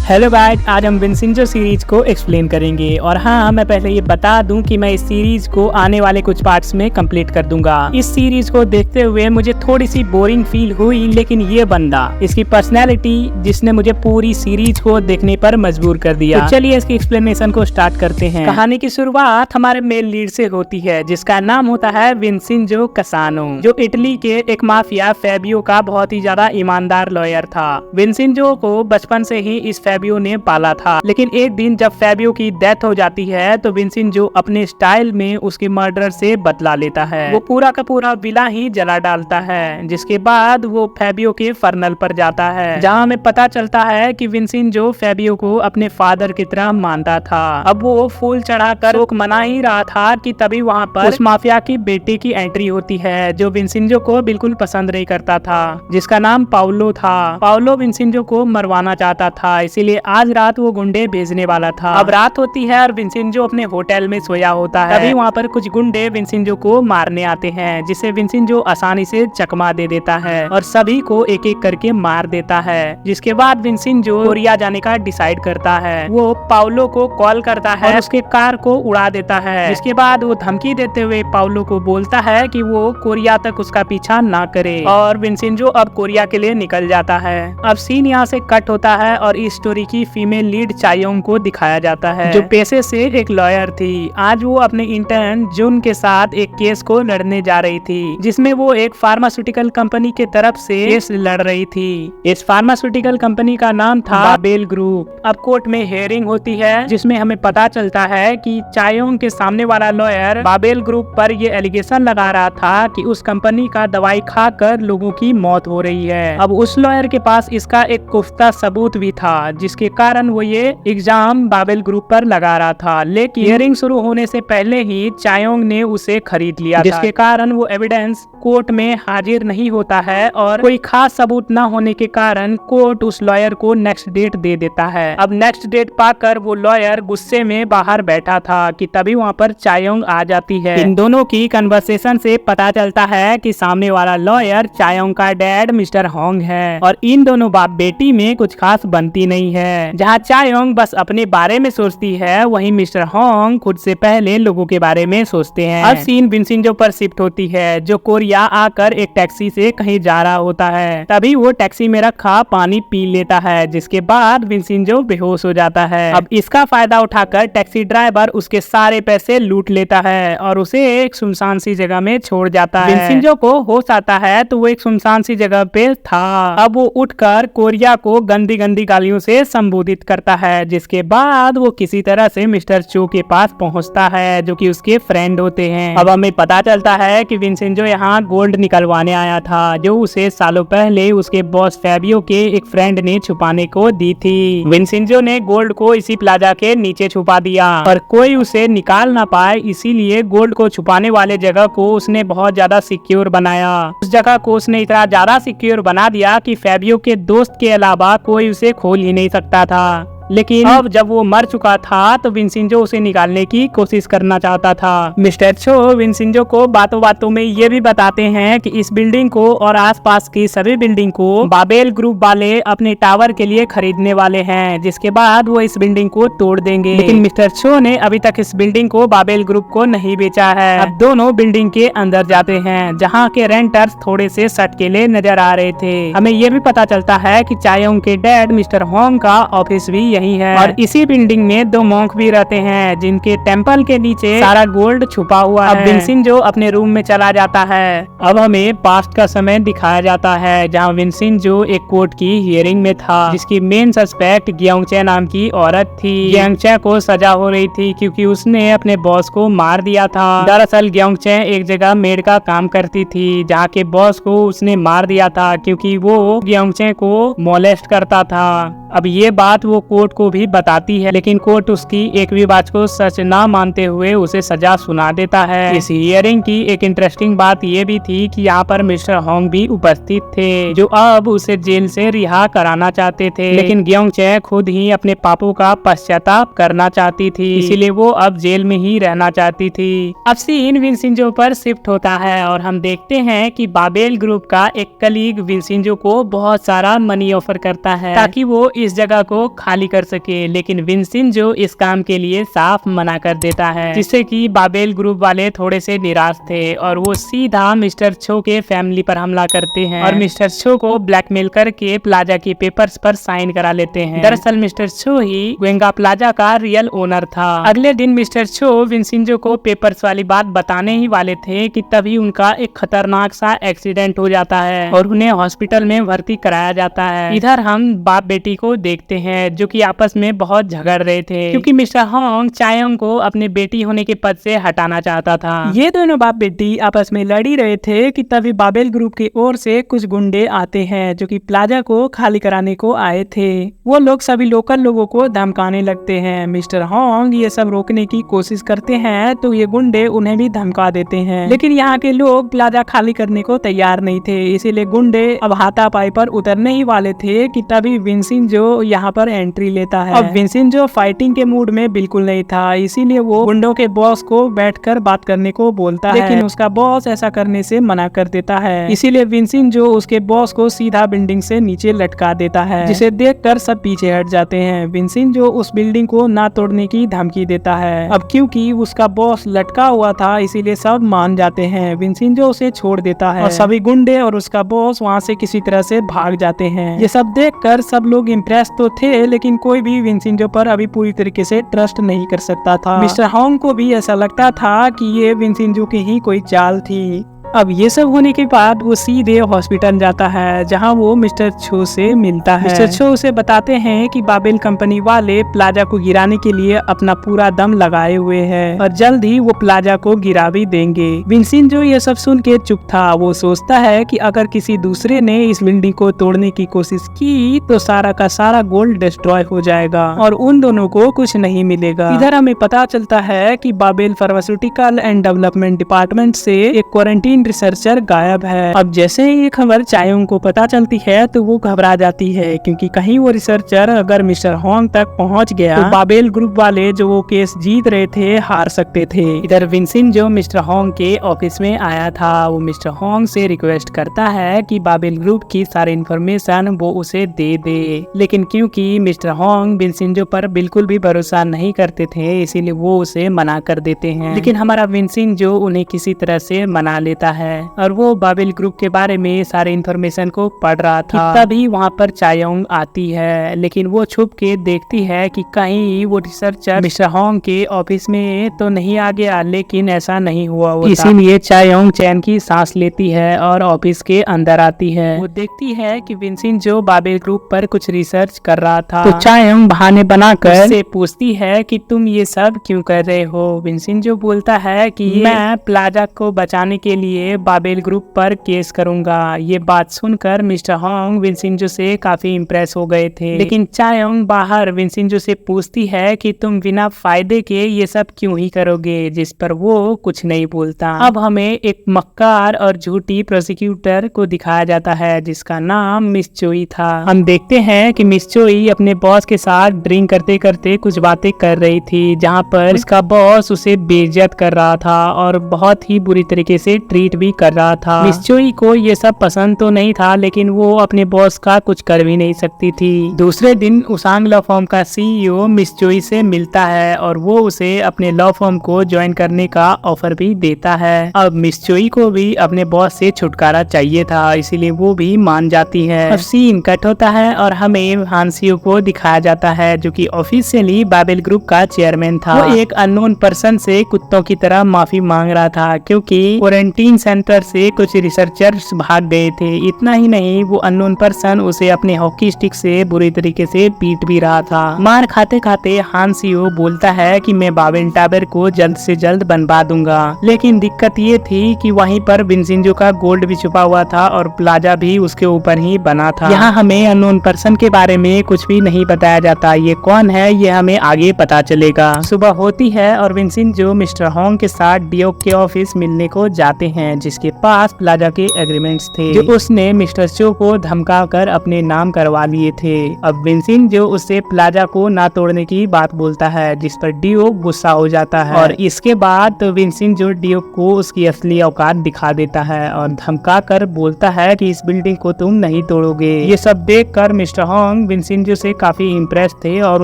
Hello guys, आज हम Vincenzo series को एक्सप्लेन करेंगे। और हाँ, मैं पहले ये बता दूं कि मैं इस सीरीज को आने वाले कुछ पार्ट्स में कंप्लीट कर दूंगा। इस सीरीज को देखते हुए मुझे थोड़ी सी बोरिंग फील हुई, लेकिन ये बंदा, इसकी पर्सनैलिटी जिसने मुझे पूरी सीरीज को देखने पर मजबूर कर दिया। तो चलिए इसकी एक्सप्लेनेशन को स्टार्ट करते हैं। कहानी की शुरुआत हमारे मेल लीड से होती है, जिसका नाम होता है विंसेंजो कसानो, जो इटली के एक माफिया फैबियो का बहुत ही ज्यादा ईमानदार लॉयर था। विंसेंजो को बचपन से ही इस फैबियो ने पाला था, लेकिन एक दिन जब फैबियो की डेथ हो जाती है तो विंसेंजो अपने स्टाइल में उसके मर्डर से बदला लेता है। वो पूरा का पूरा विला ही जला डालता है, जिसके बाद वो फैबियो के फर्नल पर जाता है, जहाँ हमें पता चलता है कि विंसेंजो फैबियो को अपने फादर की तरह मानता था। अब वो फूल चढ़ाकर शोक मना ही रहा था कि तभी वहाँ पर उस माफिया की बेटी की एंट्री होती है, जो विंसेंजो को बिल्कुल पसंद नहीं करता था, जिसका नाम पाउलो था। पाउलो विंसेंजो को मरवाना चाहता था, इसीलिए आज रात वो गुंडे भेजने वाला था। अब रात होती है और विंसेंजो अपने होटल में सोया होता है। तभी वहाँ पर कुछ गुंडे विंसेंजो को मारने आते हैं, जिसे विंसेंजो आसानी से चकमा दे देता है और सभी को एक एक करके मार देता है। जिसके बाद विंसेंजो कोरिया जाने का डिसाइड करता है। वो पाउलो को कॉल करता है और उसके कार को उड़ा देता है। जिसके बाद वो धमकी देते हुए पाउलो को बोलता है कि वो कोरिया तक उसका पीछा ना करे, और विंसेंजो अब कोरिया के लिए निकल जाता है। अब सीन यहाँ से कट होता है और इस स्टोरी की फीमेल लीड चायोंग को दिखाया जाता है, जो पेशे से एक लॉयर थी। आज वो अपने इंटर्न जुन के साथ एक केस को लड़ने जा रही थी, जिसमें वो एक फार्मास्यूटिकल कंपनी के तरफ से केस लड़ रही थी। इस फार्मास्यूटिकल कंपनी का नाम था बाबेल ग्रुप। अब कोर्ट में हियरिंग होती है, जिसमें हमें पता चलता है कि चायोंग के सामने वाला लॉयर बाबेल ग्रुप पर ये एलिगेशन लगा रहा था कि उस कंपनी का दवाई खाकर लोगों की मौत हो रही है। अब उस लॉयर के पास इसका एक पुख्ता सबूत भी था, जिसके कारण वो ये एग्जाम बाबेल ग्रुप पर लगा रहा था। लेकिन हियरिंग शुरू होने से पहले ही चायोंग ने उसे खरीद लिया, जिसके कारण वो एविडेंस कोर्ट में हाजिर नहीं होता है, और कोई खास सबूत न होने के कारण कोर्ट उस लॉयर को नेक्स्ट डेट दे देता है। अब नेक्स्ट डेट पाकर वो लॉयर गुस्से में बाहर बैठा था कि तभी वहाँ पर चायोंग आ जाती है। इन दोनों की कन्वर्सेशन से पता चलता है कि सामने वाला लॉयर चायोंग का डैड मिस्टर होंग है, और इन दोनों बाप बेटी में कुछ खास बनती नहीं है। जहाँ चायोंग बस अपने बारे में सोचती है, वहीं मिस्टर होंग खुद से पहले लोगों के बारे में सोचते हैं। अब सीन विंसेंजो पर शिफ्ट होती है, जो कोरिया आकर एक टैक्सी से कहीं जा रहा होता है। तभी वो टैक्सी में रखा पानी पी लेता है, जिसके बाद विंसेंजो बेहोश हो जाता है। अब इसका फायदा उठाकर टैक्सी ड्राइवर उसके सारे पैसे लूट लेता है और उसे एक सुनसान सी जगह में छोड़ जाता है। विंसेंजो को होश आता है तो वो एक सुनसान सी जगह पे था। अब वो उठकर कोरिया को गंदी गंदी गालियों से संबोधित करता है, जिसके बाद वो किसी तरह से मिस्टर चो के पास पहुंचता है, जो कि उसके फ्रेंड होते हैं। अब हमें पता चलता है कि विंसेंजो यहाँ गोल्ड निकलवाने आया था, जो उसे सालों पहले उसके बॉस फैबियो के एक फ्रेंड ने छुपाने को दी थी। विंसेंजो ने गोल्ड को इसी प्लाजा के नीचे छुपा दिया, पर कोई उसे निकाल ना पाए, इसीलिए गोल्ड को छुपाने वाले जगह को उसने बहुत ज्यादा सिक्योर बनाया। उस जगह को उसने इतना ज्यादा सिक्योर बना दिया कि फैबियो के दोस्त के अलावा कोई उसे खोल ही नहीं सकता था। लेकिन अब जब वो मर चुका था तो विंसेंजो उसे निकालने की कोशिश करना चाहता था। मिस्टर चो विंसेंजो को बातों बातों में ये भी बताते हैं कि इस बिल्डिंग को और आसपास की सभी बिल्डिंग को बाबेल ग्रुप वाले अपने टावर के लिए खरीदने वाले हैं, जिसके बाद वो इस बिल्डिंग को तोड़ देंगे। लेकिन मिस्टर चो ने अभी तक इस बिल्डिंग को बाबेल ग्रुप को नहीं बेचा है। अब दोनों बिल्डिंग के अंदर जाते हैं, जहाँ के रेंटर्स थोड़े से सटकेले नजर आ रहे थे। हमें ये भी पता चलता है कि चायोंग के डैड मिस्टर होंग का ऑफिस भी यही है, और इसी बिल्डिंग में दो मॉन्क भी रहते हैं, जिनके टेम्पल के नीचे सारा गोल्ड छुपा हुआ है। अब विंसेंजो अपने रूम में चला जाता है। अब हमें पास्ट का समय दिखाया जाता है, जहाँ विंसेंजो एक कोर्ट की हियरिंग में था, जिसकी मेन सस्पेक्ट ग्योंगचे नाम की औरत थी। ग्योंगचे को सजा हो रही थी क्योंकि उसने अपने बॉस को मार दिया था। दरअसल ग्योंगचे एक जगह मेड का काम करती थी, जहाँ के बॉस को उसने मार दिया था क्योंकि वो ग्योंगचे को मोलेस्ट करता था। अब ये बात वो कोर्ट को भी बताती है, लेकिन कोर्ट उसकी एक भी बात को सच ना मानते हुए उसे सजा सुना देता है। इस हियरिंग की एक इंटरेस्टिंग बात ये भी थी कि यहाँ पर मिस्टर होंग भी उपस्थित थे, जो अब उसे जेल से रिहा कराना चाहते थे। लेकिन ग्योंगचे खुद ही अपने पापों का पश्चाताप करना चाहती थी, इसीलिए वो अब जेल में ही रहना चाहती थी। अब सीन विंसेंजो पर शिफ्ट होता है और हम देखते हैं कि बाबेल ग्रुप का एक कलीग विंसेंजो को बहुत सारा मनी ऑफर करता है ताकि वो इस जगह को खाली कर सके, लेकिन विंसेंजो इस काम के लिए साफ मना कर देता है, जिससे कि बाबेल ग्रुप वाले थोड़े से निराश थे और वो सीधा मिस्टर छो के फैमिली पर हमला करते हैं और मिस्टर छो को ब्लैकमेल करके प्लाजा के पेपर्स पर साइन करा लेते हैं। दरअसल मिस्टर छो ही ग्वेंगा प्लाजा का रियल ओनर था। अगले दिन मिस्टर छो विंसेंजो को पेपर्स वाली बात बताने ही वाले थे कि तभी उनका एक खतरनाक सा एक्सीडेंट हो जाता है और उन्हें हॉस्पिटल में भर्ती कराया जाता है। इधर हम बाप बेटी को देखते हैं जो कि आपस में बहुत झगड़ रहे थे, क्योंकि मिस्टर होंग चायोंग को अपने बेटी होने के पद से हटाना चाहता था। ये दोनों बाप बेटी आपस में लड़ ही रहे थे कि तभी बाबेल ग्रुप की ओर से कुछ गुंडे आते हैं जो कि प्लाजा को खाली कराने को आए थे। वो लोग सभी लोकल लोगों को धमकाने लगते हैं। मिस्टर होंग ये सब रोकने की कोशिश करते हैं तो ये गुंडे उन्हें भी धमका देते हैं, लेकिन यहाँ के लोग प्लाजा खाली करने को तैयार नहीं थे, इसीलिए गुंडे अब हाथापाई पर उतरने ही वाले थे कि तभी विंसेंजो यहाँ पर एंट्री लेता है। अब विंसेंजो फाइटिंग के मूड में बिल्कुल नहीं था, इसीलिए वो गुंडों के बॉस को बैठकर बात करने को बोलता है, लेकिन उसका बॉस ऐसा करने से मना कर देता है। इसीलिए विंसेंजो उसके बॉस को सीधा बिल्डिंग से नीचे लटका देता है, जिसे देखकर सब पीछे हट जाते हैं। विंसेंजो उस बिल्डिंग को ना तोड़ने की धमकी देता है। अब क्योंकि उसका बॉस लटका हुआ था इसीलिए सब मान जाते हैं। विंसेंजो उसे छोड़ देता है और सभी गुंडे और उसका बॉस वहाँ से किसी तरह से भाग जाते हैं। ये सब देखकर सब लोग इम्प्रेस तो थे, लेकिन कोई भी विंसेंजो पर अभी पूरी तरीके से ट्रस्ट नहीं कर सकता था। मिस्टर होंग को भी ऐसा लगता था कि ये विंसेंजो की ही कोई चाल थी। अब ये सब होने के बाद वो सीधे हॉस्पिटल जाता है जहां वो मिस्टर छो से मिलता है। मिस्टर छो उसे बताते हैं कि बाबेल कंपनी वाले प्लाजा को गिराने के लिए अपना पूरा दम लगाए हुए हैं और जल्द ही वो प्लाजा को गिरा भी देंगे। विंसेंजो ये सब सुन के चुप था। वो सोचता है कि अगर किसी दूसरे ने इस बिल्डिंग को तोड़ने की कोशिश की तो सारा का सारा गोल्ड डिस्ट्रॉय हो जाएगा और उन दोनों को कुछ नहीं मिलेगा। इधर हमें पता चलता है कि Babel pharmaceutical and development department से एक क्वारंटीन रिसर्चर गायब है। अब जैसे ही ये खबर चायोंग को पता चलती है तो वो घबरा जाती है, क्योंकि कहीं वो रिसर्चर अगर मिस्टर होंग तक पहुंच गया तो बाबेल ग्रुप वाले जो वो केस जीत रहे थे हार सकते थे। इधर विंसेंजो मिस्टर होंग के ऑफिस में आया था। वो मिस्टर होंग से रिक्वेस्ट करता है कि बाबेल ग्रुप की सारी इन्फॉर्मेशन वो उसे दे दे, लेकिन क्योंकि मिस्टर होंग विंसेंजो पर बिल्कुल भी भरोसा नहीं करते थे इसीलिए वो उसे मना कर देते हैं। लेकिन हमारा विंसेंजो उन्हें किसी तरह से मना लेता है और वो बाबेल ग्रुप के बारे में सारे इन्फॉर्मेशन को पढ़ रहा था। तभी वहाँ पर चायोंग आती है, लेकिन वो छुप के देखती है कि कहीं वो रिसर्चर मिस्टर होंग के ऑफिस में तो नहीं आ गया, लेकिन ऐसा नहीं हुआ होता। इसीलिए चायोंग चैन की सांस लेती है और ऑफिस के अंदर आती है। वो देखती है कि विंसेंजो बाबेल ग्रुप पर कुछ रिसर्च कर रहा था, तो चायोंग बहाने बनाकर उससे पूछती है कि तुम ये सब क्यों कर रहे हो। विंसेंजो बोलता है कि मैं प्लाजा को बचाने के लिए बाबेल ग्रुप पर केस करूंगा। ये बात सुनकर मिस्टर होंग विंसेंजो से काफी इम्प्रेस हो गए थे, लेकिन चायोंग बाहर विंसेंजो से पूछती है कि तुम बिना फायदे के ये सब क्यों ही करोगे, जिस पर वो कुछ नहीं बोलता। अब हमें एक मक्कार और झूठी प्रोसिक्यूटर को दिखाया जाता है जिसका नाम मिस चोई था। हम देखते हैं कि मिस चोई अपने बॉस के साथ ड्रिंक करते करते कुछ बातें कर रही थी, जहाँ पर उसका बॉस उसे बेइज्जत कर रहा था और बहुत ही बुरी तरीके से ट्रीट भी कर रहा था। मिस चोई को ये सब पसंद तो नहीं था, लेकिन वो अपने बॉस का कुछ कर भी नहीं सकती थी। दूसरे दिन उसांग लॉ फर्म का सीईओ मिस चोई से मिलता है और वो उसे अपने लॉ फर्म को ज्वाइन करने का ऑफर भी देता है। अब मिस चोई को भी अपने बॉस से छुटकारा चाहिए था, इसीलिए वो भी मान जाती है। अब सीन कट होता है और हमें हांसियो को दिखाया जाता है जो कि ऑफिशियली बाबेल ग्रुप का चेयरमैन था। वो एक अननोन पर्सन से कुत्तों की तरह माफी मांग रहा था क्योंकि क्वारंटीन सेंटर से कुछ रिसर्चर्स भाग गए थे। इतना ही नहीं, वो अननोन पर्सन उसे अपने हॉकी स्टिक से बुरी तरीके से पीट भी रहा था। मार खाते खाते हांसियो बोलता है कि मैं बाबेल टावर को जल्द से जल्द बनवा दूंगा, लेकिन दिक्कत ये थी कि वहीं पर विंसेंजो का गोल्ड भी छुपा हुआ था और प्लाजा भी उसके ऊपर ही बना था। यहाँ हमें अननोन पर्सन के बारे में कुछ भी नहीं बताया जाता। ये कौन है ये हमें आगे पता चलेगा। सुबह होती है और विंसेंजो मिस्टर होंग के साथ डियोक के ऑफिस मिलने को जाते हैं। हैं जिसके पास प्लाजा के एग्रीमेंट्स थे जो उसने मिस्टर चो को धमका कर अपने नाम करवा लिए थे। अब विंसेंट जो उससे प्लाजा को ना तोड़ने की बात बोलता है जिस पर डियो गुस्सा हो जाता है और इसके बाद तो विंसेंट जो डियो को उसकी असली औकात दिखा देता है और धमका कर बोलता है कि इस बिल्डिंग को तुम नहीं तोड़ोगे। ये सब देख कर मिस्टर होंग विंसेंट जो से काफी इम्प्रेस थे और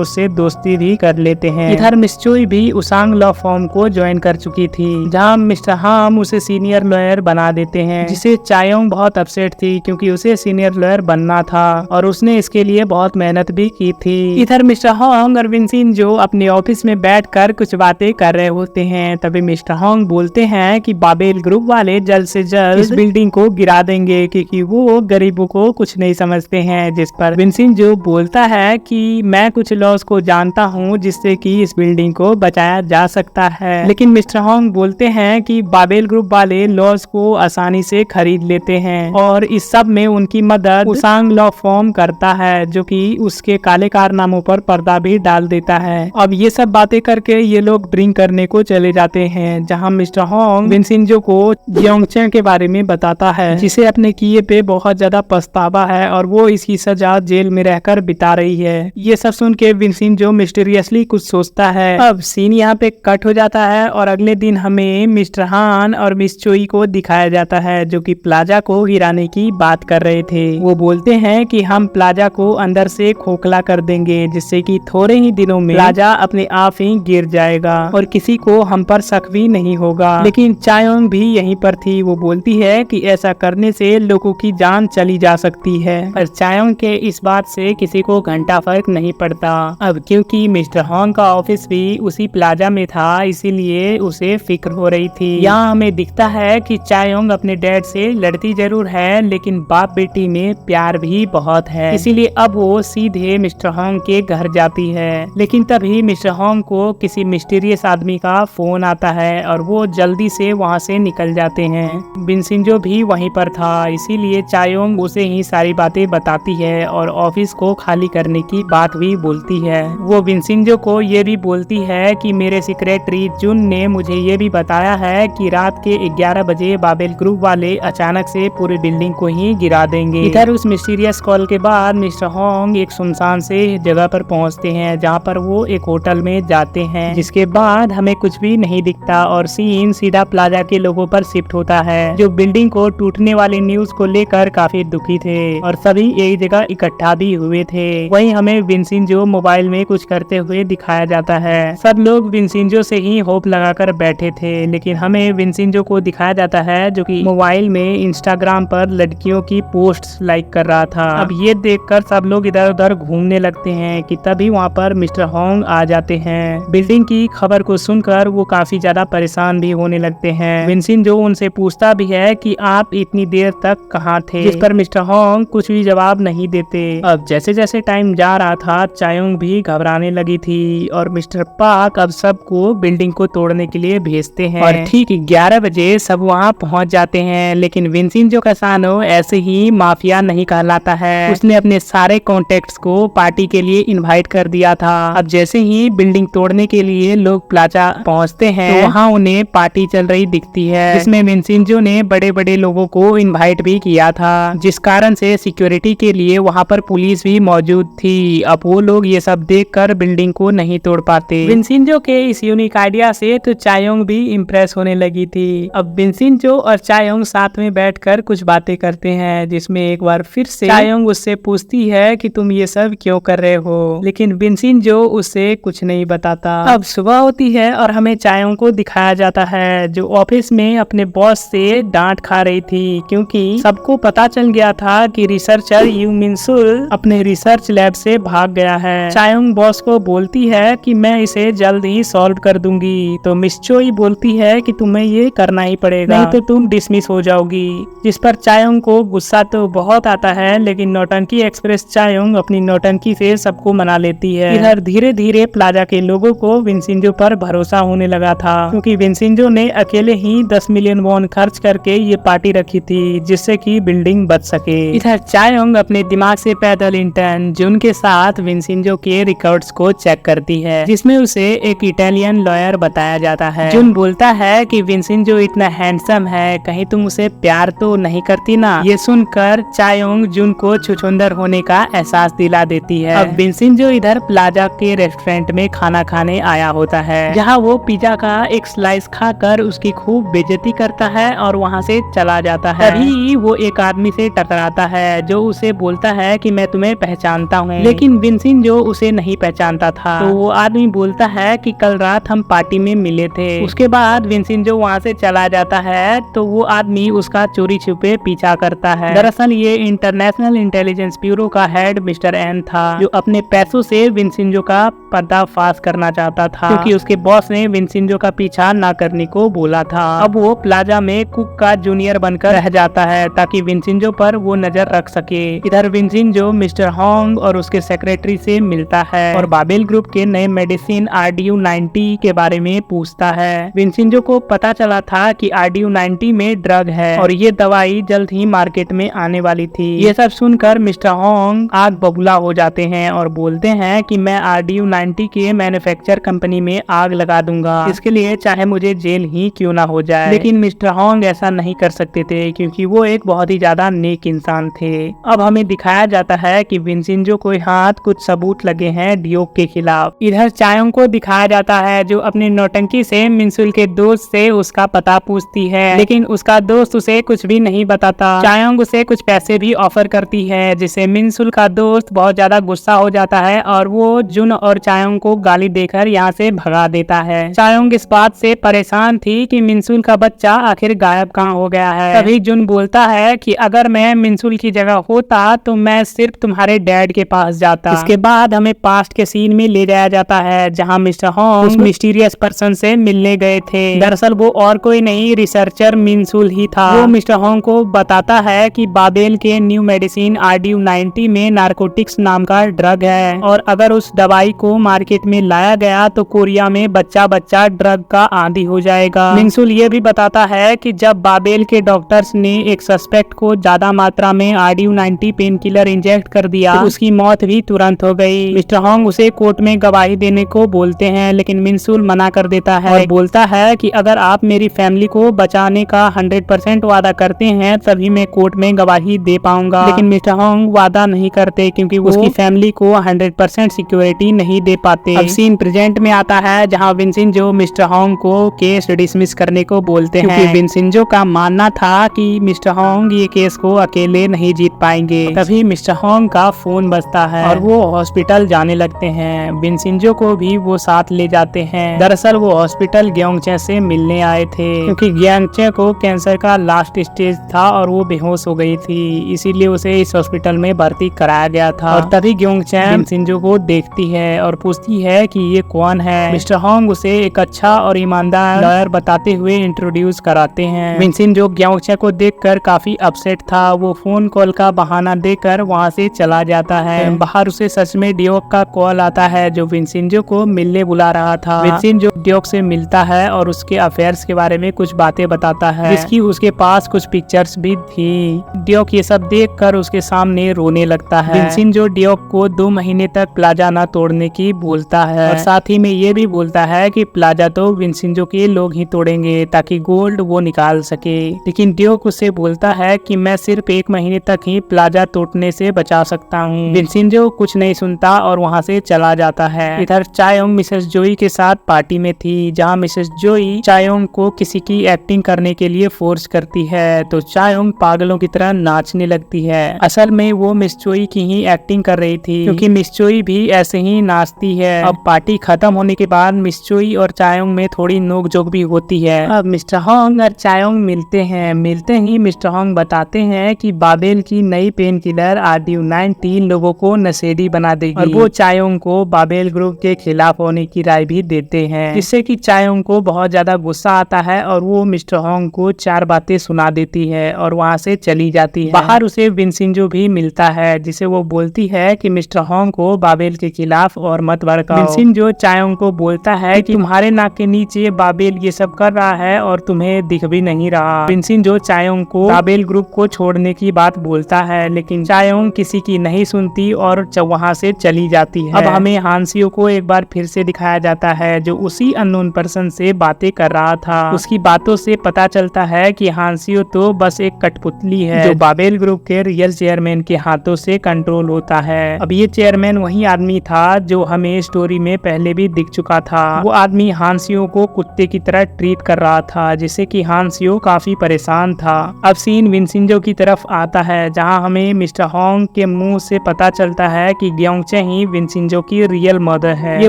उससे दोस्ती भी कर लेते हैं। इधर मिस चोई भी उसांग लॉ फॉर्म को ज्वाइन कर चुकी थी जहाँ मिस्टर हाम उसे सीनियर लॉयर बना देते हैं जिसे चायोंग बहुत अपसेट थी क्योंकि उसे सीनियर लॉयर बनना था और उसने इसके लिए बहुत मेहनत भी की थी। इधर मिस्टर होंग और विंसेंट जो अपने ऑफिस में बैठकर कुछ बातें कर रहे होते हैं तभी मिस्टर होंग बोलते हैं कि बाबेल ग्रुप वाले जल्द से जल्द इस बिल्डिंग को गिरा देंगे क्योंकि वो गरीबों को कुछ नहीं समझते हैं। जिस पर विंसेंट जो बोलता है कि मैं कुछ लॉस को जानता हूँ जिससे कि इस बिल्डिंग को बचाया जा सकता है, लेकिन मिस्टर होंग बोलते हैं कि बाबेल ग्रुप वाले लॉस को आसानी से खरीद लेते हैं और इस सब में उनकी मदद उसांग लॉ फॉर्म करता है जो कि उसके काले कारनामों पर पर्दा भी डाल देता है। अब ये सब बातें करके ये लोग ड्रिंक करने को चले जाते हैं जहाँ मिस्टर होंग विंसेंट जो को जियोंगचें के बारे में बताता है जिसे अपने किए पे बहुत ज्यादा पछतावा है और वो इसकी सजा जेल में रहकर बिता रही है। ये सब सुन के विंसेंट जो मिस्टीरियसली कुछ सोचता है। अब सीन यहाँ पे कट हो जाता है और अगले दिन हमें मिस्टर हान और मिस चोई को दिखाया जाता है जो कि प्लाजा को गिराने की बात कर रहे थे। वो बोलते हैं कि हम प्लाजा को अंदर से खोखला कर देंगे जिससे कि थोड़े ही दिनों में प्लाजा अपने आप ही गिर जाएगा और किसी को हम पर शक भी नहीं होगा। लेकिन चायोंग भी यहीं पर थी। वो बोलती है कि ऐसा करने से लोगों की जान चली जा सकती है पर चायोंग के इस बात से किसी को घंटा फर्क नहीं पड़ता। अब क्योंकि मिस्टर होंग का ऑफिस भी उसी प्लाजा में था इसीलिए उसे फिक्र हो रही थी। यहाँ हमें दिखता है कि चायोंग अपने डैड से लड़ती जरूर है लेकिन बाप बेटी में प्यार भी बहुत है इसीलिए अब वो सीधे मिस्टर होंग के घर जाती है। लेकिन तभी मिस्टर होंग को किसी मिस्टीरियस आदमी का फोन आता है और वो जल्दी से वहाँ से निकल जाते हैं। विंसेंट जो भी वहीं पर था इसीलिए चायोंग उसे ही सारी बातें बताती है और ऑफिस को खाली करने की बात भी बोलती है। वो विंसेंट जो को ये भी बोलती है कि मेरे सेक्रेटरी जुन ने मुझे ये भी बताया है कि रात के 11 बजे बाबेल ग्रुप वाले अचानक से पूरी बिल्डिंग को ही गिरा देंगे। इधर उस मिस्टीरियस कॉल के बाद मिस्टर होंग एक सुनसान से जगह पर पहुंचते हैं जहां पर वो एक होटल में जाते हैं जिसके बाद हमें कुछ भी नहीं दिखता और सीन सीधा प्लाजा के लोगों पर शिफ्ट होता है जो बिल्डिंग को टूटने वाली न्यूज को लेकर काफी दुखी थे और सभी एक जगह इकट्ठा भी हुए थे। वहीं हमें विंसेंट जो मोबाइल में कुछ करते हुए दिखाया जाता है। सब लोग विंसेंट जो से ही होप लगाकर बैठे थे लेकिन हमें विंसेंट जो को दिखाया जाता है जो कि मोबाइल में इंस्टाग्राम पर लड़कियों की पोस्ट्स लाइक कर रहा था। अब ये देखकर सब लोग इधर उधर घूमने लगते हैं कि तभी वहाँ पर मिस्टर होंग आ जाते हैं। बिल्डिंग की खबर को सुनकर वो काफी ज्यादा परेशान भी होने लगते हैं। विंसेंट जो उनसे पूछता भी है कि आप इतनी देर तक कहाँ थे, जिस पर मिस्टर होंग कुछ भी जवाब नहीं देते। अब जैसे जैसे टाइम जा रहा था चायोंग भी घबराने लगी थी और मिस्टर पार्क अब सबको बिल्डिंग को तोड़ने के लिए भेजते हैं और ठीक 11 बजे सब वहाँ पहुँच जाते हैं। लेकिन विंसेंट जो कैसानो ऐसे ही माफिया नहीं कहलाता है। उसने अपने सारे कॉन्टेक्ट्स को पार्टी के लिए इनवाइट कर दिया था। अब जैसे ही बिल्डिंग तोड़ने के लिए लोग प्लाजा पहुँचते हैं तो वहाँ उन्हें पार्टी चल रही दिखती है जिसमें विंसेंट जो ने बड़े बड़े लोगों को इनवाइट भी किया था जिस कारण से सिक्योरिटी के लिए वहाँ पर पुलिस भी मौजूद थी। अब वो लोग ये सब देखकर बिल्डिंग को नहीं तोड़ पाते। विंसेंट जो के इस यूनिक आइडिया से तो चायोंग भी इम्प्रेस होने लगी थी। अब विंसेंट जो और चायोंग साथ में बैठकर कुछ बातें करते हैं जिसमें एक बार फिर से चायोंग उससे पूछती है कि तुम ये सब क्यों कर रहे हो, लेकिन विंसेंट जो उससे कुछ नहीं बताता। अब सुबह होती है और हमें चायोंग को दिखाया जाता है जो ऑफिस में अपने बॉस से डांट खा रही थी क्योंकि सबको पता चल गया था कि रिसर्चर यू मिनसुल अपने रिसर्च लैब से भाग गया है। चायोंग बॉस को बोलती है कि मैं इसे जल्द ही सॉल्व कर दूंगी तो मिस चोई बोलती है कि तुम्हें ये करना ही पड़ेगा नहीं तो तुम डिसमिस हो जाओगी। जिस पर चायोंग को गुस्सा तो बहुत आता है लेकिन नौटंकी एक्सप्रेस चायोंग अपनी नौटंकी से सबको मना लेती है। इधर धीरे धीरे प्लाजा के लोगों को विंसेंजो पर भरोसा होने लगा था क्योंकि विंसेंजो ने अकेले ही 10 मिलियन वॉन खर्च करके ये पार्टी रखी थी जिससे कि बिल्डिंग बच सके। इधर चायोंग अपने दिमाग से पैदल इंटर्न जुन के साथ विंसेंजो के रिकॉर्ड्स को चेक करती है जिसमें उसे एक इटालियन लॉयर बताया जाता है। जुन बोलता है कि विंसेंजो इतना हैंडसम है, कहीं तुम उसे प्यार तो नहीं करती ना। ये सुनकर चायोंग जुन को छुछुंदर होने का एहसास दिला देती है। अब विंसेंजो इधर प्लाजा के रेस्टोरेंट में खाना खाने आया होता है, जहाँ वो पिज्जा का एक स्लाइस खाकर उसकी खूब बेइज्जती करता है और वहाँ से चला जाता है। तभी वो एक आदमी से टकराता है जो उसे बोलता है कि मैं तुम्हें पहचानता हूँ, लेकिन विंसेंजो उसे नहीं पहचानता था। तो वो आदमी बोलता है कि कल रात हम पार्टी में मिले थे। उसके बाद विंसेंजो वहाँ से चला जाता है तो वो आदमी उसका चोरी छुपे पीछा करता है। दरअसल ये इंटरनेशनल इंटेलिजेंस ब्यूरो का हेड मिस्टर एन था, जो अपने पैसों से विंसेंजो का पर्दाफाश करना चाहता था, क्योंकि उसके बॉस ने विंसेंजो का पीछा न करने को बोला था। अब वो प्लाजा में कुक का जूनियर बनकर रह जाता है ताकि विंसेंजो पर वो नजर रख सके। इधर विंसेंजो मिस्टर होंग और उसके सेक्रेटरी से मिलता है और बाबेल ग्रुप के नए मेडिसिन RDU-90 के बारे में पूछता है। विंसेंजो को पता चला था कि RDU-90 में ड्रग है और ये दवाई जल्द ही मार्केट में आने वाली थी। ये सब सुनकर मिस्टर होंग आग बबूला हो जाते हैं और बोलते हैं कि मैं RDU-90 के मैन्युफैक्चर कंपनी में आग लगा दूंगा, इसके लिए चाहे मुझे जेल ही क्यों ना हो जाए। लेकिन मिस्टर होंग ऐसा नहीं कर सकते थे क्योंकि वो एक बहुत ही ज्यादा नेक इंसान थे। अब हमें दिखाया जाता है कि विंसेंजो को हाथ कुछ सबूत लगे हैं डियोक के खिलाफ। इधर चायोंग को दिखाया जाता है जो अपनी नौटंकी से मिनसुल के दोस्त से उसका पता पूछती है, लेकिन उसका दोस्त उसे कुछ भी नहीं बताता। चायोंग उसे कुछ पैसे भी ऑफर करती है, जिससे मिनसुल का दोस्त बहुत ज्यादा गुस्सा हो जाता है और वो जुन और चायोंग को गाली देकर यहाँ से भगा देता है। चायोंग इस बात से परेशान थी कि मिनसुल का बच्चा आखिर गायब कहाँ हो गया है। तभी जुन बोलता है कि अगर मैं मिनसुल की जगह होता तो मैं सिर्फ तुम्हारे डैड के पास जाता। इसके बाद हमें पास्ट के सीन में ले जाया जाता है जहाँ मिस्टर होंग उस मिस्टीरियस पर्सन से मिलने गए थे। दरअसल वो और कोई नहीं, रिसर्चर मिनसुल ही था। वो मिस्टर होंग को बताता है कि बाबेल के न्यू मेडिसिन RDU-90 में नारकोटिक्स नाम का ड्रग है और अगर उस दवाई को मार्केट में लाया गया तो कोरिया में बच्चा बच्चा ड्रग का आदी हो जाएगा। मिनसुल ये भी बताता है कि जब बाबेल के डॉक्टर्स ने एक सस्पेक्ट को ज्यादा मात्रा में RDU-90 पेन किलर इंजेक्ट कर दिया तो उसकी मौत भी तुरंत हो गई। मिस्टर होंग उसे कोर्ट में गवाही देने को बोलते हैं, लेकिन मिनसुल मना कर देता है और बोलता है कि अगर आप मेरी फैमिली को बचाने का 100% वादा करते हैं तभी मैं कोर्ट में गवाही दे पाऊंगा। लेकिन मिस्टर होंग वादा नहीं करते क्योंकि वो उसकी फैमिली को 100% सिक्योरिटी नहीं दे पाते। अब सीन प्रेजेंट में आता है जहाँ विंसेंजो मिस्टर होंग को केस डिसमिस करने को बोलते हैं क्योंकि विंसेंजो का मानना था कि मिस्टर होंग ये केस को अकेले नहीं जीत पाएंगे। तभी मिस्टर होंग का फोन बजता है और वो हॉस्पिटल जाने लगते हैं। विंसेंजो को भी वो साथ ले जाते हैं। दरअसल वो हॉस्पिटल ग्योंगचे से मिलने आए थे क्योंकि ग्योंगचे को कैंसर का लास्ट स्टेज था और वो बेहोश हो गई थी, इसीलिए उसे इस हॉस्पिटल में भर्ती कराया गया था। और तभी ग्योंगचे विंसेंजो को देखती है और पूछती है कि ये कौन है। मिस्टर होंग उसे एक अच्छा और ईमानदार लॉयर बताते हुए इंट्रोड्यूस कराते हैं। विंसेंजो ग्योंगचे को देखकर काफी अपसेट था। वो फोन कॉल का बहाना देकर वहाँ से चला जाता है। बाहर उसे सच में डियोक का कॉल आता है जो विंसेंजो को मिलने बुला रहा था। विंसेंजो डियोक से मिलता है और उसके अफेयर्स के बारे में कुछ बातें बताता है, जिसकी उसके पास कुछ पिक्चर्स भी थी। डियोक ये सब देखकर उसके सामने रोने लगता है। विंसेंजो डियोक को 2 महीने तक प्लाजा न तोड़ने की बोलता है और साथ ही में ये भी बोलता है कि प्लाजा तो विंसेंजो के लोग ही तोड़ेंगे ताकि गोल्ड वो निकाल सके। लेकिन डियोक उससे बोलता है कि मैं सिर्फ 1 महीने तक ही प्लाजा तोड़ने से बचा सकता हूँ। विंसेंजो कुछ नहीं सुनता और वहाँ से चला जाता है। इधर चायोंग मिसेस जोई के साथ पार्टी में थी जहाँ मिसेस जोई चायोंग को किसी की एक्टिंग करने के लिए फोर्स करती है तो चायोंग पागलों की तरह नाचने लगती है। असल में वो मिस जोई की ही एक्टिंग कर रही थी क्योंकि मिस जोई भी ऐसे ही नाचती है। अब पार्टी खत्म होने के बाद मिस जोई और चायोंग में थोड़ी नोकझोंक भी होती है। अब मिस्टर होंग और चायोंग मिलते हैं। मिलते ही मिस्टर होंग बताते हैं कि बाबेल की नई पेन किलर RDU-90 लोगों को नशेड़ी बना देगी और वो चायोंग को बाबेल ग्रुप के खिलाफ होने की राय भी देते हैं, जिससे कि चायोंग को बहुत ज्यादा गुस्सा आता है और वो मिस्टर होंग को 4 बातें सुना देती है और वहाँ से चली जाती है। बाहर उसे विंसेंजो भी मिलता है जिसे वो बोलती है कि मिस्टर होंग को बाबेल के खिलाफ और मत भड़काओ। विंसेंजो चायोंग को बोलता है कि तुम्हारे नाक के नीचे बाबेल ये सब कर रहा है और तुम्हें दिख भी नहीं रहा। विंसेंजो चायोंग को बाबेल ग्रुप को छोड़ने की बात बोलता है, लेकिन चायोंग किसी की नहीं सुनती और वहाँ से चली जाती है। अब हमें हांसियो को एक बार फिर से दिखाया जाता है जो उसी अननोन पर्सन से बातें कर रहा था। उसकी बातों बातों से पता चलता है कि हांसियो तो बस एक कठपुतली है जो बाबेल ग्रुप के रियल चेयरमैन के हाथों से कंट्रोल होता है। अब ये चेयरमैन वही आदमी था जो हमें स्टोरी में पहले भी दिख चुका था। वो आदमी हांसियो को कुत्ते की तरह ट्रीट कर रहा था, जिससे कि हांसियो काफी परेशान था। अब सीन विंसेंजो की तरफ आता है, जहाँ हमें मिस्टर होंग के मुंह से पता चलता है कि ग्योंगचे ही विंसेंजो की रियल मदर है। ये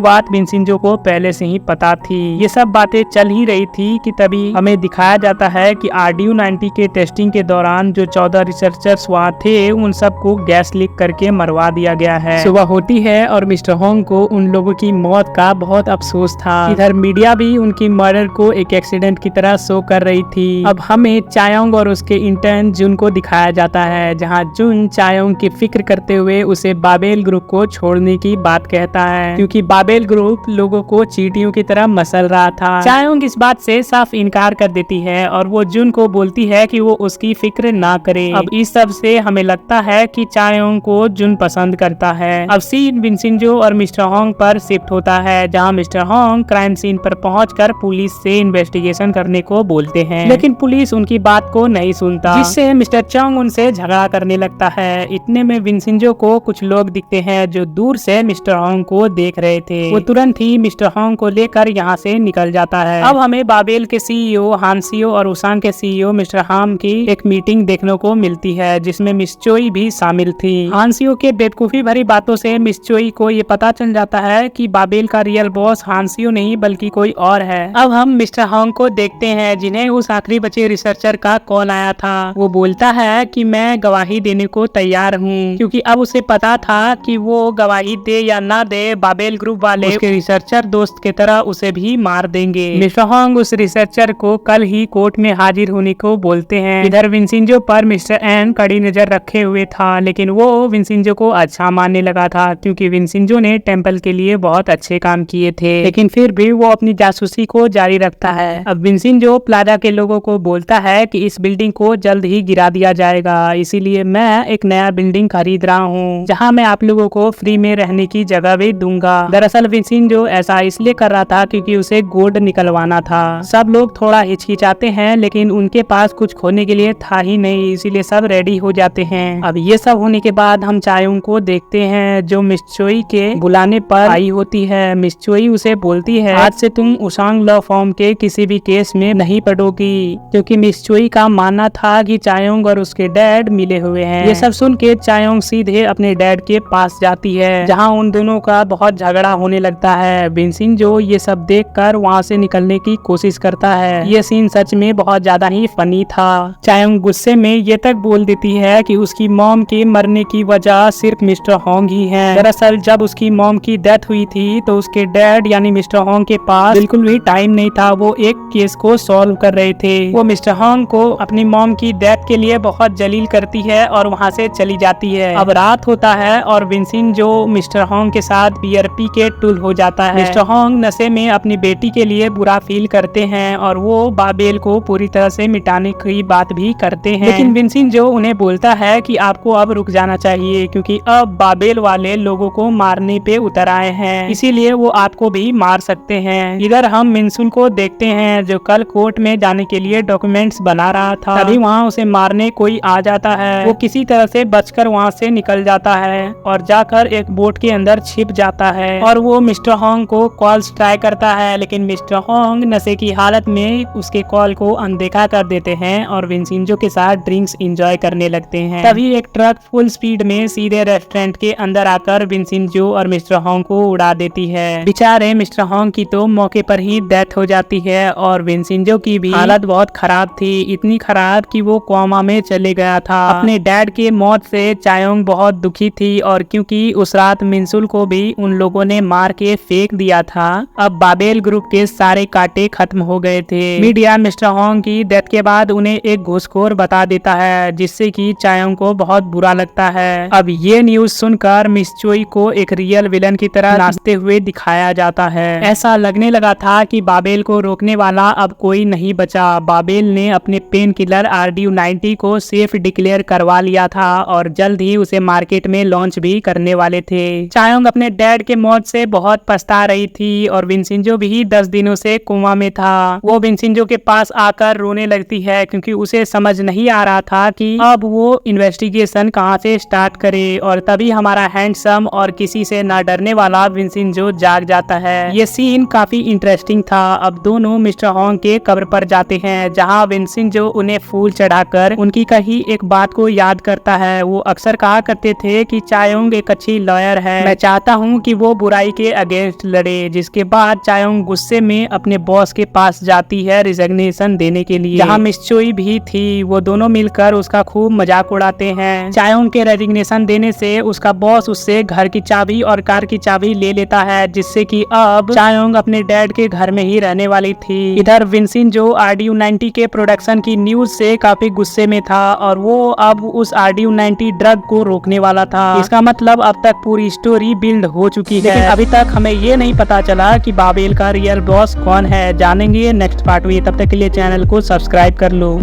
बात विंसेंजो को पहले से ही पता थी। ये सब बातें चल ही रही थी कि तभी हमें दिखाया जाता है कि RDU-90 के टेस्टिंग के दौरान जो 14 रिसर्चर्स वहाँ थे उन सबको गैस लीक करके मरवा दिया गया है। सुबह होती है और मिस्टर होंग को उन लोगों की मौत का बहुत अफसोस था। इधर मीडिया भी उनकी मर्डर को एक एक्सीडेंट की तरह शो कर रही थी। अब हमें चायोंग और उसके इंटर्न जुन को दिखाया जाता है, जहाँ जुन चायोंग की फिक्र करते हुए उसे बाबेल ग्रुप को छोड़ने की बात कहता है, क्योंकि बाबेल ग्रुप लोगों को चींटियों की तरह मसल रहा था। चायोंग इस बात से साफ इनकार कर देती है और वो जुन को बोलती है कि वो उसकी फिक्र ना करे। अब इस सब से हमें लगता है कि चायोंग को जुन पसंद करता है। अब सीन विंसेंजो और मिस्टर होंग पर शिफ्ट होता है, जहाँ मिस्टर होंग क्राइम सीन पर पहुंचकर पुलिस से इन्वेस्टिगेशन करने को बोलते हैं, लेकिन पुलिस उनकी बात को नहीं सुनता, जिससे मिस्टर चोंग उनसे झगड़ा करने लगता है। इतने में विंसेंजो को कुछ लोग दिखते हैं जो दूर से मिस्टर होंग को देख रहे थे। वो तुरंत ही मिस्टर होंग को लेकर यहाँ से निकल जाता है। अब हमें बाबेल के CEO हांसियो और उसांग के CEO मिस्टर हाम की एक मीटिंग देखने को मिलती है, जिसमें मिस चोई भी शामिल थी। हांसियो के बेवकूफी भरी बातों से मिस चोई को ये पता चल जाता है कि बाबेल का रियल बॉस हांसियो नहीं बल्कि कोई और है। अब हम मिस्टर होंग को देखते हैं, जिन्हें उस आखिरी बचे रिसर्चर का कॉल आया था। वो बोलता है कि मैं गवाही देने को तैयार हूँ, क्योंकि अब उसे पता था कि वो गवाही दे या ना दे, बाबेल ग्रुप वाले उसके रिसर्चर दोस्त की तरह उसे भी मार देंगे। मिस्टर होंग उस रिसर्चर को कल ही कोर्ट में हाजिर होने को बोलते हैं। इधर विंसेंजो पर मिस्टर एन कड़ी नजर रखे हुए था, लेकिन वो विंसेंजो को अच्छा मानने लगा था, क्योंकि विंसेंजो ने टेम्पल के लिए बहुत अच्छे काम किए थे। लेकिन फिर भी वो अपनी जासूसी को जारी रखता है। अब विंसेंजो प्लाजा के लोगों को बोलता है कि इस बिल्डिंग को जल्द ही गिरा दिया जाएगा, इसीलिए मैं एक नया बिल्डिंग खरीद रहा हूँ, जहाँ मैं आप लोगों को फ्री में रहने की जगह भी दूंगा। दरअसल विंसेंजो ऐसा इसलिए कर रहा था क्योंकि उसे गोल्ड निकलवाना था। सब लोग थोड़ा हिचकिचाते हैं, लेकिन उनके पास कुछ खोने के लिए था ही नहीं, इसीलिए सब रेडी हो जाते हैं। अब ये सब होने के बाद हम चायोंग को देखते हैं, जो मिस चोई के बुलाने पर आई होती है। मिस चोई उसे बोलती है, आज से तुम उसांग लॉ फॉर्म के किसी भी केस में नहीं पड़ोगी, क्योंकि मिस चोई का मानना था कि चायोंग और उसके डैड मिले हुए हैं। ये सब सुन के चायोंग सीधे अपने डैड के पास जाती है, जहाँ उन दोनों का बहुत झगड़ा होने लगता है। विंसेंजो ये सब देखकर वहाँ से निकलने की कोशिश करता है। ये सीन सच में बहुत ज्यादा ही फनी था। चायोंग गुस्से में ये तक बोल देती है कि उसकी मॉम के मरने की वजह सिर्फ मिस्टर होंग ही है। दरअसल जब उसकी मॉम की डेथ हुई थी तो उसके डैड यानी मिस्टर होंग के पास बिल्कुल भी टाइम नहीं था, वो एक केस को सॉल्व कर रहे थे। वो मिस्टर होंग को अपनी मॉम की डेथ के लिए बहुत जलील करती है और वहाँ से चली जाती है। अब रात होता है और विंसेंजो मिस्टर होंग के साथ बियर पी के टूल हो जाता है। मिस्टर होंग नशे में अपनी बेटी के लिए बुरा फील करते हैं और वो बाबेल को पूरी तरह से मिटाने की बात भी करते हैं, लेकिन विंसेंजो उन्हें बोलता है कि आपको अब रुक जाना चाहिए, क्योंकि अब बाबेल वाले लोगों को मारने पे उतर आए हैं, इसीलिए वो आपको भी मार सकते हैं। इधर हम मिनसुन को देखते हैं, जो कल कोर्ट में जाने के लिए डॉक्यूमेंट्स बना रहा था। तभी वहाँ उसे मारने कोई आ जाता है। वो किसी तरह से बचकर वहाँ से निकल जाता है और जाकर एक बोट के अंदर छिप जाता है, और वो मिस्टर होंग को कॉल्स ट्राई करता है, लेकिन मिस्टर होंग नशे की हालत में उसके कॉल को अनदेखा कर देते हैं और विंसेंजो के साथ ड्रिंक्स एंजॉय करने लगते हैं। तभी एक ट्रक फुल स्पीड में सीधे रेस्टोरेंट के अंदर आकर विंसेंजो और मिस्टर होंग को उड़ा देती है। बेचारे मिस्टर होंग की तो मौके पर ही डेथ हो जाती है और विंसेंजो की भी हालत बहुत खराब थी, इतनी खराब कि वो कोमा में चले गया था। अपने डैड के मौत से चायोंग बहुत दुखी थी, और क्योंकि उस रात मिनसुल को भी उन लोगों ने मार के फेंक दिया था, अब बाबेल ग्रुप के सारे कांटे खत्म हो गए थे। मीडिया मिस्टर होंग की डेथ के बाद उन्हें एक घूसखोर बता देता है, जिससे कि चायोंग को बहुत बुरा लगता है। अब ये न्यूज सुनकर मिस चोई को एक रियल विलन की तरह नाचते हुए दिखाया जाता है। ऐसा लगने लगा था कि बाबेल को रोकने वाला अब कोई नहीं बचा। बाबेल ने अपने पेन किलर RDU-90 को सेफ डिक्लेयर करवा लिया था और जल्द ही उसे मार्केट में लॉन्च भी करने वाले थे। चायोंग अपने डैड के मौत से बहुत पछता रही थी और विंसेंजो भी 10 दिनों से कोमा में था। वो विंसेंजो शिंजो के पास आकर रोने लगती है क्योंकि उसे समझ नहीं आ रहा था कि अब वो इन्वेस्टिगेशन कहां से स्टार्ट करे। और तभी हमारा हैंडसम और किसी से ना डरने वाला विंसेंजो जाग जाता है। ये सीन काफी इंटरेस्टिंग था। अब दोनों मिस्टर होंग के कब्र पर जाते हैं जहां विंसेंजो उन्हें फूल चढ़ाकर उनकी कही एक बात को याद करता है। वो अक्सर कहा करते थे कि चायोंग एक अच्छी लॉयर है, मैं चाहता हूँ कि वो बुराई के अगेंस्ट लड़े। जिसके बाद चायोंग गुस्से में अपने बॉस के पास जाती है रिजिग्नेशन देने के लिए, जहाँ मिस चोई भी थी। वो दोनों मिलकर उसका खूब मजाक उड़ाते हैं। चायोंग के रेजिग्नेशन देने से उसका बॉस उससे घर की चाबी और कार की चाबी ले लेता है, जिससे कि अब चायोंग अपने डैड के घर में ही रहने वाली थी। इधर विंसेंजो RDU-90 के प्रोडक्शन की न्यूज से काफी गुस्से में था और वो अब उस RDU-90 ड्रग को रोकने वाला था। इसका मतलब अब तक पूरी स्टोरी बिल्ड हो चुकी है, लेकिन अभी तक हमें ये नहीं पता चला कि बाबेल का रियल बॉस कौन है। जानेंगे नेक्स्ट पार्ट में। तब तक के लिए चैनल को सब्सक्राइब कर लो।